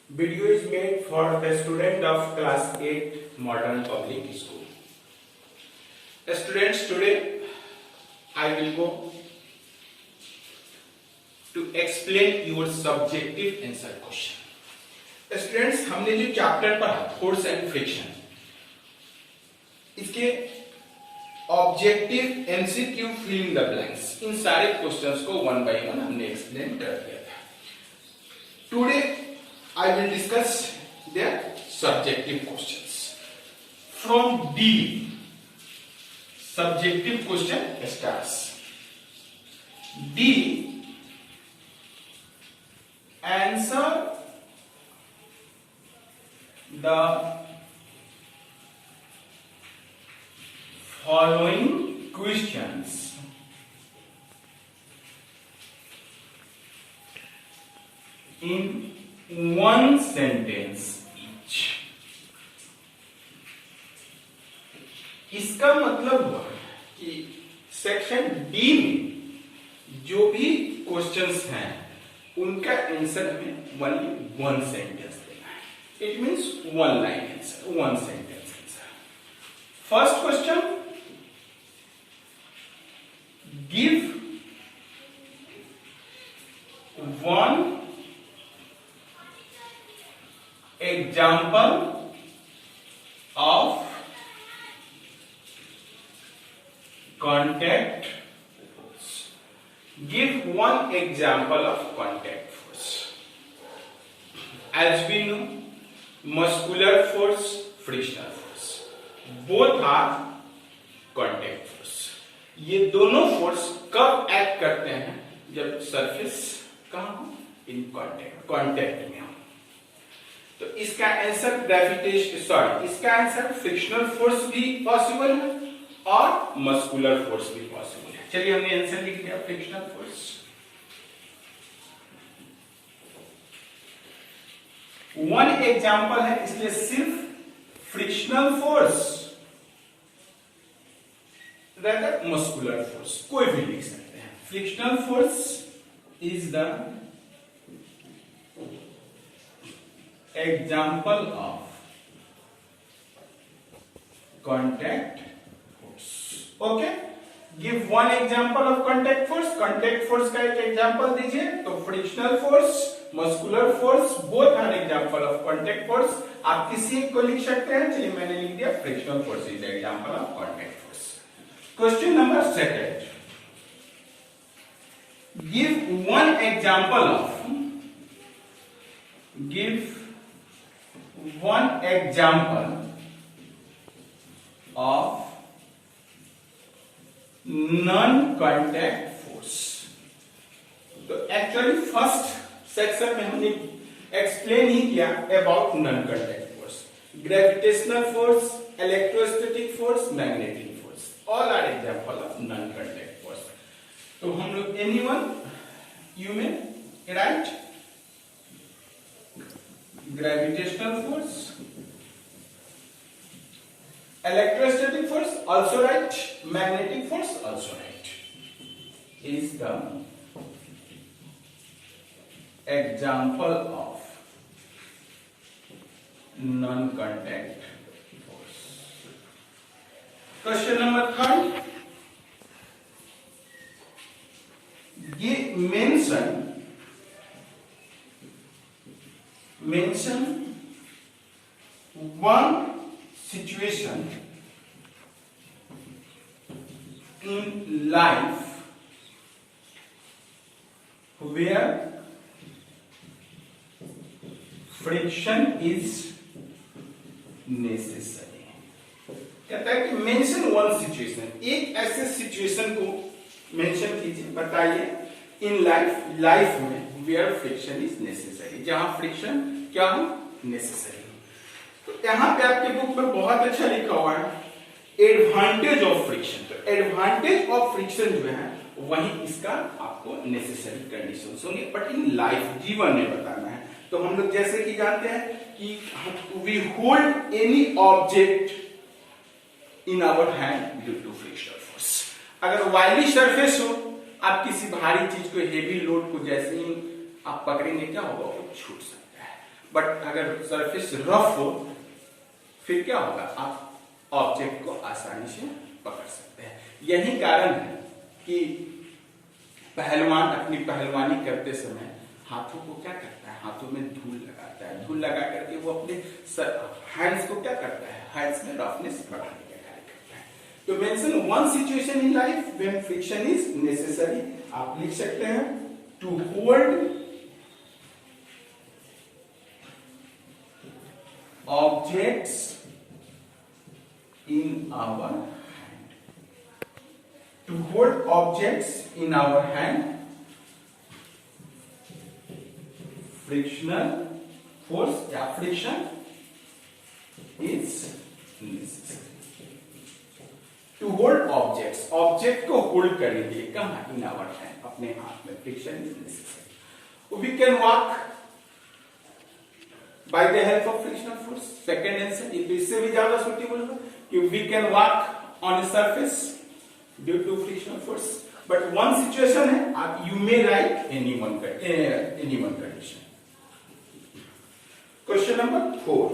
Video is made for the student of class 8 Modern Public School. Students, today I will go to explain your subjective answer question. Students, हमने जो chapter पढ़ा force and friction, इसके objective MCQ fill in the blanks, इन सारे questions को one by one हमने explain कर दिया था. Today I will discuss their subjective questions. From D, subjective question starts. D, answer the following questions in one sentence each. इसका मतलब हुआ कि सेक्शन डी में जो भी क्वेश्चंस हैं उनका आंसर हमें ओनली वन सेंटेंस देना है. It means one line answer, one sentence answer. First question, give one example of contact force. Give one example of contact force. As we know, muscular force, frictional force, both are contact force. ये दोनों force कब act करते हैं? जब surface कहाँ हो? In contact में हो. तो इसका आंसर इसका आंसर फ्रिक्शनल फोर्स भी पॉसिबल है और मस्कुलर फोर्स भी पॉसिबल है. चलिए हमने आंसर लिख दिया फ्रिक्शनल फोर्स. वन एग्जांपल है इसलिए सिर्फ फ्रिक्शनल फोर्स रहता, मस्कुलर फोर्स कोई भी लिख सकते हैं. Frictional force is the example of contact force. Okay, give one example of contact force. contact force का एक एग्जांपल दीजिए. तो frictional force, muscular force, both are example of contact force. आप किसी एक को लिख सकते हैं. चलिए मैंने लिख दिया frictional force is example of contact force. Question number second, give one example of non-contact force. तो एक्चुअली फर्स्ट सेक्शन में हमने एक्सप्लेन ही किया about non-contact force. Gravitational force, electrostatic force, magnetic force, all are example of non-contact force. तो हम लोग anyone you में write gravitational force, electrostatic force also right, magnetic force also right, is the example of non-contact force. Question number third, mention one situation in life where friction is necessary. कहता है कि mention one situation, एक ऐसे situation को mention कीजिए, बताइए in life में where friction is necessary, जहां फ्रिक्शन क्या हो? नेसेसरी. तो यहां पे आपके बुक में बहुत अच्छा लिखा हुआ है एडवांटेज ऑफ फ्रिक्शन. तो एडवांटेज ऑफ फ्रिक्शन जो है वही इसका आपको नेसेसरी कंडीशंस होंगे, बट इन लाइफ, जीवन में बताना है. तो हम लोग जैसे कि जानते हैं कि we hold any object in our hand due to frictional force. अगर वायली सरफेस हो, आप किसी भारी चीज को, हेवी लोड को जैसे ही आप पकड़ेंगे क्या होगा? वो छूट सकता है. बट अगर सरफेस रफ हो फिर क्या होगा, आप ऑब्जेक्ट को आसानी से पकड़ सकते हैं। यही कारण है कि पहलवान अपनी पहलवानी करते समय हाथों को क्या करता है, हाथों में धूल लगाता है, धूल लगा करके वो अपने हैंड्स को क्या करता है, हैंड्स में रफनेस बढ़ाने का कार्य करता है। तो mention one situation in life when friction is necessary, आप लिख सकते हैं to hold objects in our hand, to hold objects in our hand, frictional force या friction is necessary to hold objects, object को hold करने के लिए कहाँ, in our hand, अपने हाथ में friction is necessary। we can walk by the help of frictional force, second answer, ये तो इससे भी ज्यादा सुटेबल होगा कि we can walk on a surface due to frictional force, but one situation है, आप you may write any one condition। Question number 4,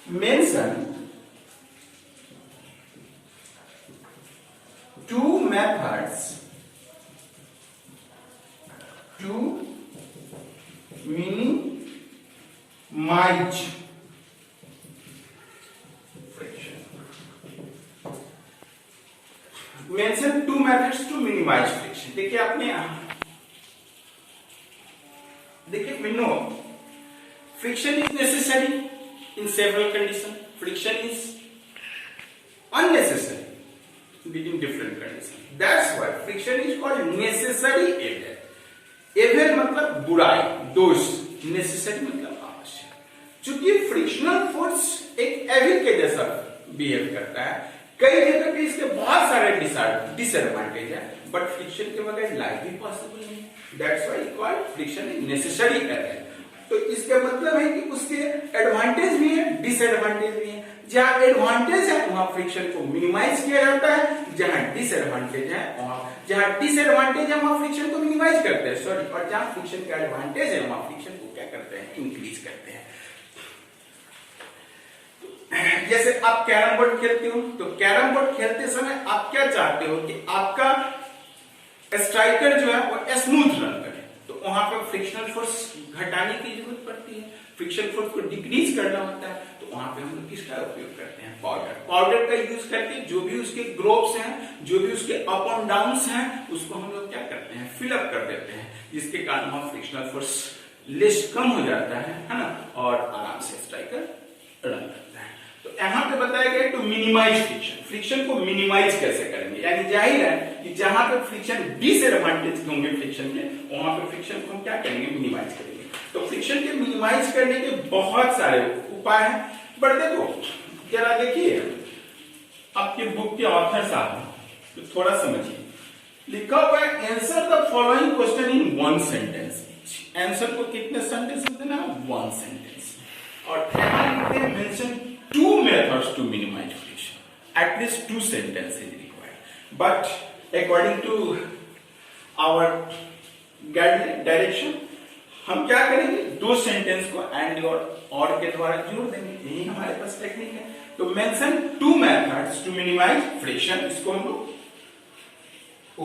mention two methods to minimize friction। mention two methods to minimize friction। देखिए आपने देखिए we know friction is necessary in several conditions, friction is unnecessary in different conditions, that's why friction is called necessary evil। evil मतलब बुराई, दोष, necessary मतलब आवश्यक। चूंकि frictional force एक एविल के जैसा बिहेव करता है, कई जगह पे इसके बहुत सारे डिसएडवांटेज है, बट फ्रिक्शन के बगैर लाइफ भी पॉसिबल नहीं, that's why called friction is necessary element. तो इसका मतलब है कि उसके एडवांटेज भी है, डिसएडवांटेज भी है। जहां एडवांटेज है वहां फ्रिक्शन को मिनिमाइज किया जाता है, जहां डिसएडवांटेज है वहां फ्रिक्शन को मिनिमाइज करते हैं, सॉरी, और जहां फ्रिक्शन का एडवांटेज है वहां फ्रिक्शन को क्या करते हैं, इंक्रीज करते हैं। जैसे आप कैरम बोर्ड खेलते हो, तो कैरम बोर्ड खेलते समय आप क्या चाहते हो कि आपका स्ट्राइकर जो है वो स्मूथ रन करे, तो वहां पर फ्रिक्शनल फोर्स घटाने की जरूरत पड़ती है, फ्रिक्शन फोर्स को डिक्रीज करना होता है, तो वहां पे हम लोग किसका उपयोग करते हैं, पाउडर का यूज करके जो भी उसके ग्रोव्स हैं, जो भी उसके अप एंड डाउन्स हैं, उसको हम लोग क्या करते हैं, फिल अप कर देते हैं, जिसके कारण वहां फ्रिक्शनल फोर्स लेस कम हो जाता है ना, और आराम से स्ट्राइकर रन करता है। तो यहाँ पे बताया गया टू मिनिमाइज फ्रिक्शन, फ्रिक्शन को मिनिमाइज कैसे करेंगे, यानी जाहिर है कि जहां पे फ्रिक्शन डिसएडवांटेज होंगे फ्रिक्शन के, वहां पे फ्रिक्शन को हम क्या करेंगे, मिनिमाइज करेंगे। तो फ्रिक्शन के मिनिमाइज करने के बहुत सारे उपाय हैं, बट देखो जरा देखिए आपके बुक के ऑथर साहब, तो थोड़ा समझिए, लिखा हुआ है answer the following question in one sentence. Answer को कितने सेंटेंस में देना, वन सेंटेंस। और यहां लिखते हैं mention two methods to minimise friction, at least two sentences required, but according to our direction हम क्या करेंगे, दो सेंटेंस को एंड और के द्वारा जोड़ देंगे, यही हमारे पास टेक्निक है। तो mention two methods to minimise friction, इसको हम लोग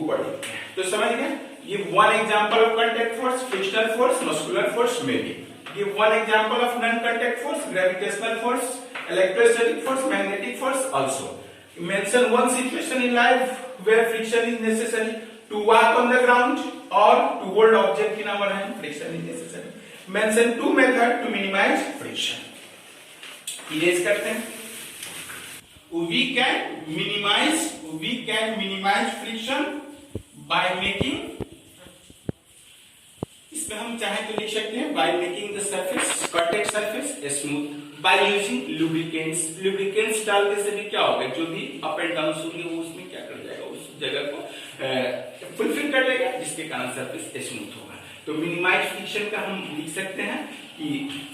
ऊपर लिखते हैं। तो समझ गए, ये one example of contact force, frictional force, muscular force में भी, ये one example of non contact force, gravitational force, electrostatic force, magnetic force also. Mention one situation in life where friction is necessary to walk on the ground or to hold object in our hand, friction is necessary. Mention two method to minimize friction. Erase करते हैं। We can minimize friction by making, इसमें हम चाहे तो लिख सकते हैं by making the surface, contact surface smooth, by using lubricants। lubricants डालने से भी क्या होगा, जो भी अप एंड डाउन होंगे वो उसमें क्या कर जाएगा, उस जगह को फुलफिल कर लेगा, जिसके कारण सरफेस स्मूथ होगा। तो मिनिमाइज फ्रिक्शन का हम लिख सकते हैं कि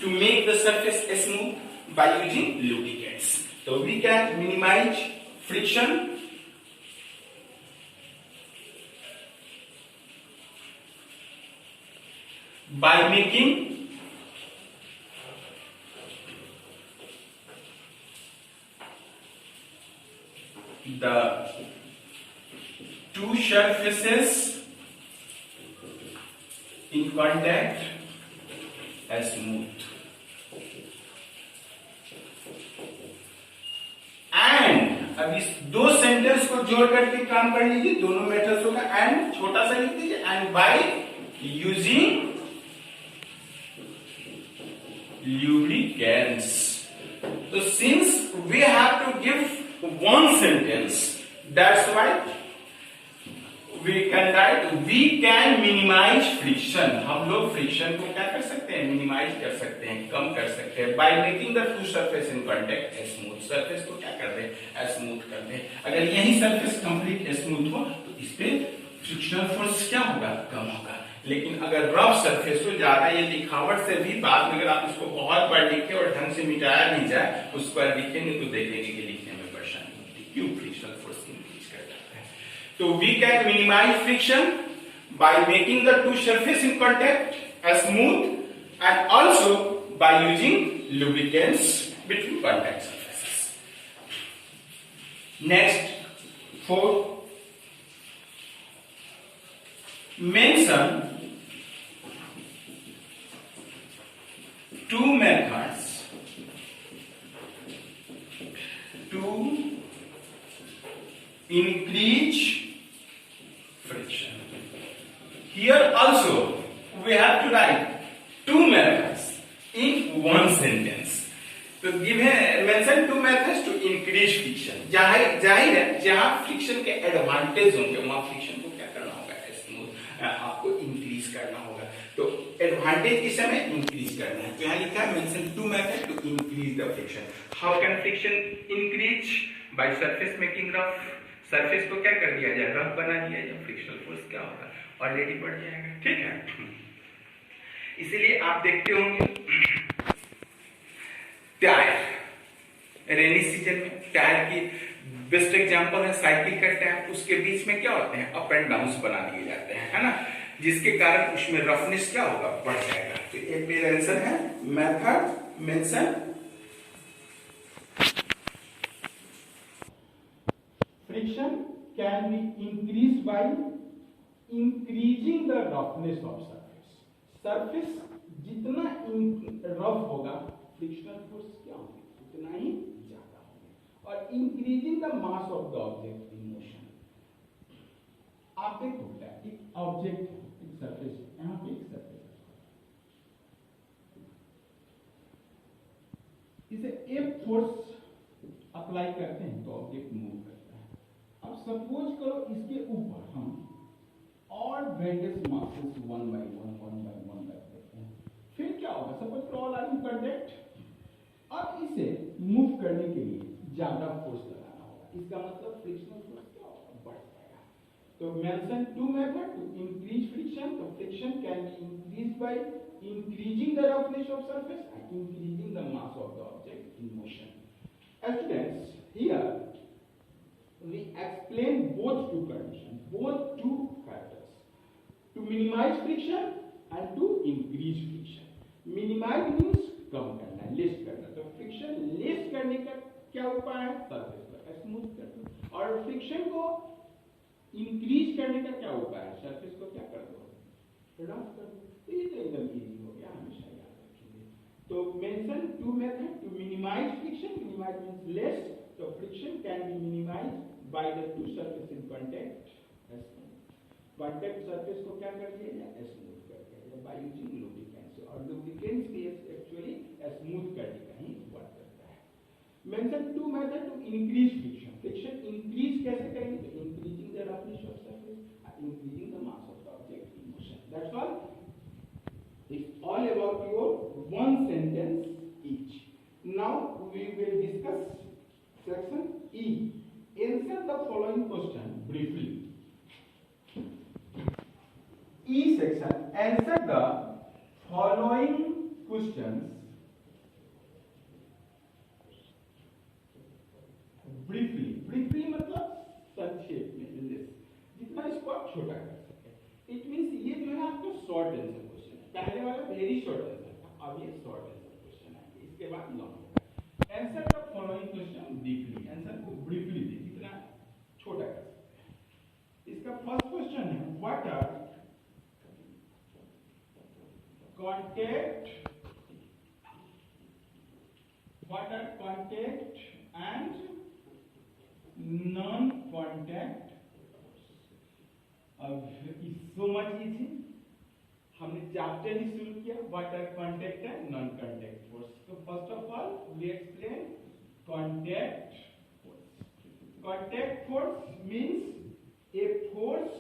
to make the surface smooth by using lubricants. तो we can minimise friction by making the two surfaces in contact as smooth. And अब इस दो सेंटेंस को जोड़ करके काम कर लीजिए, दोनों मेथड्स होगा। एंड छोटा सा लिख दीजिए, and by using lubricants. So since we have to give one sentence, that's why we can write we can minimize friction. हम लोग फ्रिक्शन को क्या कर सकते हैं, मिनिमाइज कर सकते हैं, कम कर सकते हैं by making the two surface in contact as smooth. Surface को क्या कर दे, स्मूथ कर दे। अगर यही सरफेस कंप्लीट स्मूथ हो तो इस पे फ्रिक्शनल फोर्स क्या होगा, कम होगा। लेकिन अगर रफ सरफेस हो, ज्यादा ये लिखावट से भी बाद में अगर आप इसको बहुत बार लिखे और ढंग से मिटाया नहीं जाए, उसको लिखेंगे तो देखेंगे कि लिखने में परेशानी होती है, क्यों फ्रिक्शनल फोर्स इंक्रीज कर जाता है। तो we can minimise friction by making the two surface in contact as smooth and also by using lubricants between contact surfaces. Next 4, mention two methods to increase friction. Here also we have to write two methods in one sentence. तो mention two methods to increase friction. जाहिर है जहां friction के advantage होंगे वहां friction को क्या करना होगा, आपको इंक्रीज करना होगा। तो एडवांटेज किस समय इंक्रीज करना है, तो यहाँ लिखा है mention two method to increase the friction. How can friction increase, by surface making rough. Surface को क्या कर दिया जाए, रफ बना दिया जाए, फ्रिक्शनल फोर्स क्या होगा, ऑलरेडी बढ़ जाएगा। ठीक है, इसीलिए आप देखते होंगे टायर, रेनी सीजन में टायर की बेस्ट एग्जांपल है साइकिल का टायर। उसके बीच में क्या होते हैं, अप एंड डाउन बना दिए जाते हैं, है ना, जिसके कारण उसमें रफनेस क्या होगा, बढ़ जाएगा। तो एक मेरा आंसर है method mention friction can be increase by increasing the roughness of surface. Surface जितना रफ होगा फ्रिक्शनल फोर्स क्या होगी, उतना ही ज्यादा होगा। और increasing the mass of the object in motion. आप देखो एक ऑब्जेक्ट, एक सरफेस, यहाँ पे एक सरफेस, इसे एक फोर्स अप्लाई करते हैं तो ऑब्जेक्ट मूव करता है। अब सपोज करो इसके ऊपर हम और various masses one by one करते हैं, फिर क्या होगा, सपोज करो ऑल आर इन कॉन्टैक्ट। अब इसे मूव करने के लिए ज्यादा फोर्स लगाना होगा, इसका मतलब फ्रिक्शनल फोर्स क्या होगा, बढ़ जाएगा। तो mention two method to increase friction. तो friction can be increase by increasing the roughness of surface and increasing the mass of the object in motion. Students, here we explain both two conditions, both two factors, to minimize friction and to increase friction. Minimize means कम करना, less करना। तो friction less करने का क्या उपाय है, surface को smooth कर दो। और फ्रिक्शन को इंक्रीज करने का क्या उपाय है, सरफेस को क्या कर दो, रफ कर दो। तो ये तो एकदम इजी हो गया, हमेशा याद रखेंगे। तो mention two method to minimise friction. Minimise means less, तो friction can be minimised by the two surface in contact. Contact surface को क्या कर दिया जाए, स्मूथ कर दिया जाए बाय यूजिंग लुब्रिकेंट्स। और लुब्रिकेंट्स भी एक्चुअली स्मूथ करने का ही वर्क करता है। Mention two method to increase friction. Friction increase कैसे करेंगे, तो increasing the roughness of surface, increasing the mass of the object in motion. That's all. It's all about your one sentence each. Now we will discuss section E. Answer the following question briefly. E section. Answer the following questions briefly. Briefly मतलब संक्षेप में, जितना इसको आप छोटा कर सके। It means ये जो है आपको शॉर्ट आंसर क्वेश्चन है। पहले वाला वेरी शॉर्ट आंसर था, अब ये शॉर्ट आंसर क्वेश्चन है, इसके बाद लॉन्ग होगा। Answer the following question briefly. Answer को ब्रीफली दे, जितना फर्स्ट क्वेश्चन है, what are contact, what are contact and non-contact? अब सो मच इजी, हमने चैप्टर ही शुरू किया, what are contact and non contact force. तो first of all we explain contact force. Contact force means a force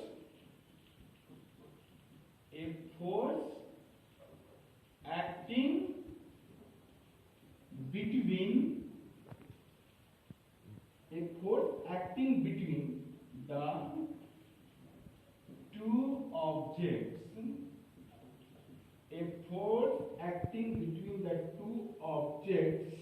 acting between the two objects, a force acting between the two objects